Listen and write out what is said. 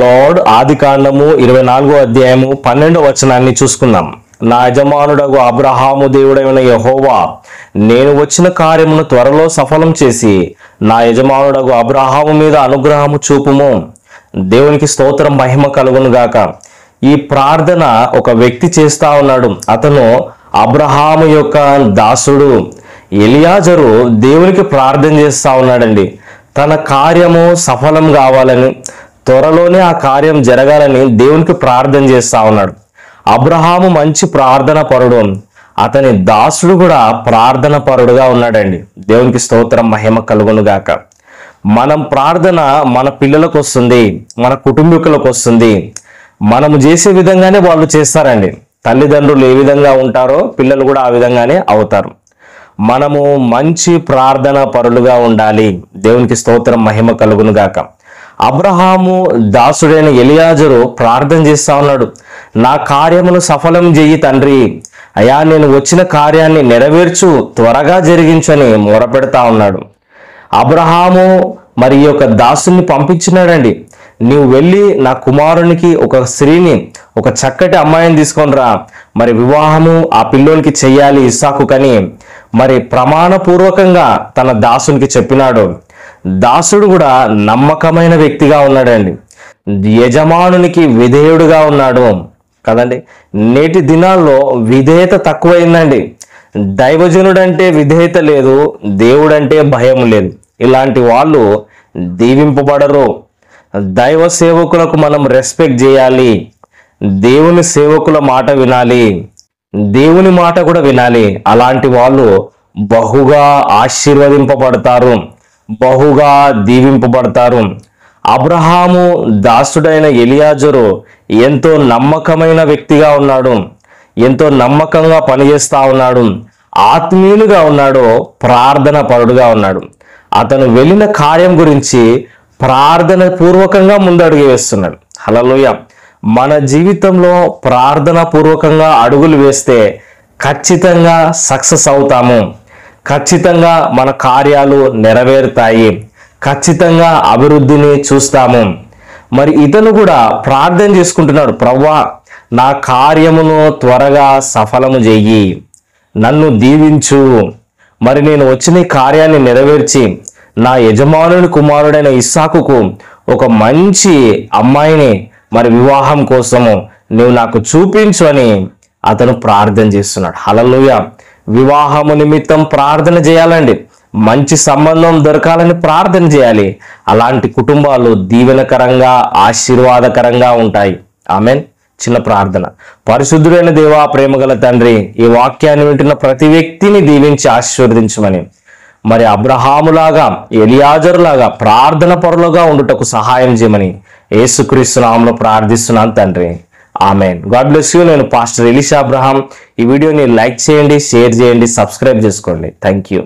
Lord ఆదికాండము 24వ అధ్యాయము 12వ వచనాన్ని చూసుకుందాం. నా యజమానుడగు అబ్రహాము దేవుడైన యెహోవా నేను వచ్చిన కార్యమును త్వరలో సఫలం చేసి నా యజమానుడగు అబ్రహాము మీద అనుగ్రహము చూపుము. దేవునికి స్తోత్రం, మహిమ కలుగును గాక. ఈ ప్రార్థన ఒక వ్యక్తి చేస్తా ఉన్నాడు. అతను అబ్రహాము యొక్క దాసుడు ఎలియాజరు దేవునికి ప్రార్థన చేస్తా ఉన్నాడండి. తన కార్యము సఫలం కావాలని, త్వరలోనే ఆ కార్యం జరగాలని దేవునికి ప్రార్థన చేస్తా ఉన్నాడు. అబ్రహాము మంచి ప్రార్థన పరుడు, అతని దాసుడు కూడా ప్రార్థన పరుడుగా ఉన్నాడండి. దేవునికి స్తోత్రం, మహిమ కలుగును గాక. మనం ప్రార్థన మన పిల్లలకు వస్తుంది, మన కుటుంబీకులకు వస్తుంది. మనము చేసే విధంగానే వాళ్ళు చేస్తారండి. తల్లిదండ్రులు ఏ విధంగా ఉంటారో పిల్లలు కూడా ఆ విధంగానే అవుతారు. మనము మంచి ప్రార్థన పరులుగా ఉండాలి. దేవునికి స్తోత్రం, మహిమ కలుగును గాక. అబ్రహాము దాసుడైన ఎలియాజరు ప్రార్థన చేస్తా ఉన్నాడు. నా కార్యమును సఫలం చెయ్యి తండ్రి, అయ్యా నేను వచ్చిన కార్యాన్ని నెరవేర్చు, త్వరగా జరిగించని మొరపెడతా ఉన్నాడు. అబ్రహాము మరి ఈ యొక్క దాసుని పంపించినాడండి. నీవు వెళ్ళి నా కుమారునికి ఒక స్త్రీని, ఒక చక్కటి అమ్మాయిని తీసుకొని రా, మరి వివాహము ఆ పిల్లోనికి చెయ్యాలి ఇస్సాకు కని మరి ప్రమాణపూర్వకంగా తన దాసునికి చెప్పినాడు. దాసుడు కూడా నమ్మకమైన వ్యక్తిగా ఉన్నాడండి. యజమానునికి విధేయుడుగా ఉన్నాడు కదండి. నేటి దినాల్లో విధేయత తక్కువైందండి. దైవజనుడంటే విధేయత లేదు, దేవుడంటే భయం లేదు. ఇలాంటి వాళ్ళు దీవింపబడరు. దైవ సేవకులకు మనం రెస్పెక్ట్ చేయాలి. దేవుని సేవకుల మాట వినాలి, దేవుని మాట కూడా వినాలి. అలాంటి వాళ్ళు బహుగా ఆశీర్వదింపబడతారు, బహుగా దీవింపబడతారు. అబ్రహాము దాసుడైన ఎలియాజరు ఎంతో నమ్మకమైన వ్యక్తిగా ఉన్నాడు, ఎంతో నమ్మకంగా పనిచేస్తా ఉన్నాడు, ఆత్మీయులుగా ఉన్నాడు, ప్రార్థన పరుడుగా ఉన్నాడు. అతను వెళ్ళిన కార్యం గురించి ప్రార్థన పూర్వకంగా ముందడుగు వేస్తున్నాడు. హల్లెలూయా. మన జీవితంలో ప్రార్థన పూర్వకంగా అడుగులు వేస్తే ఖచ్చితంగా సక్సెస్ అవుతాము. ఖచ్చితంగా మన కార్యాలు నెరవేరుతాయి. ఖచ్చితంగా అభివృద్ధిని చూస్తాము. మరి ఇతను కూడా ప్రార్థన చేసుకుంటున్నాడు. ప్రభువా నా కార్యమును త్వరగా సఫలము చెయ్యి, నన్ను దీవించు, మరి నేను వచ్చిన కార్యాన్ని నెరవేర్చి నా యజమానుని కుమారుడైన ఇస్సాకుకు ఒక మంచి అమ్మాయిని మరి వివాహం కోసము నీవు నాకు చూపించు అని అతను ప్రార్థన చేస్తున్నాడు. హల్లెలూయా. వివాహము నిమిత్తం ప్రార్థన చేయాలండి. మంచి సంబంధం దొరకాలని ప్రార్థన చేయాలి. అలాంటి కుటుంబాలు దీవెనకరంగా, ఆశీర్వాదకరంగా ఉంటాయి. ఆమెన్. చిన్న ప్రార్థన. పరిశుద్ధుడైన దేవా, ప్రేమగల తండ్రి, ఈ వాక్యాన్ని వింటున్న ప్రతి వ్యక్తిని దీవించి ఆశీర్వదించమని, మరి అబ్రహాములాగా, ఎలియాజరులాగా ప్రార్థన పరులుగా ఉండుటకు సహాయం చేయమని యేసుక్రీస్తు నామములో ప్రార్థిస్తున్నాను తండ్రి. ఆమెన్. God bless you. నేను పాస్టర్ ఎలీషా అబ్రహాం. ఈ వీడియోని లైక్ చేయండి, షేర్ చేయండి, సబ్స్క్రైబ్ చేసుకోండి. Thank you.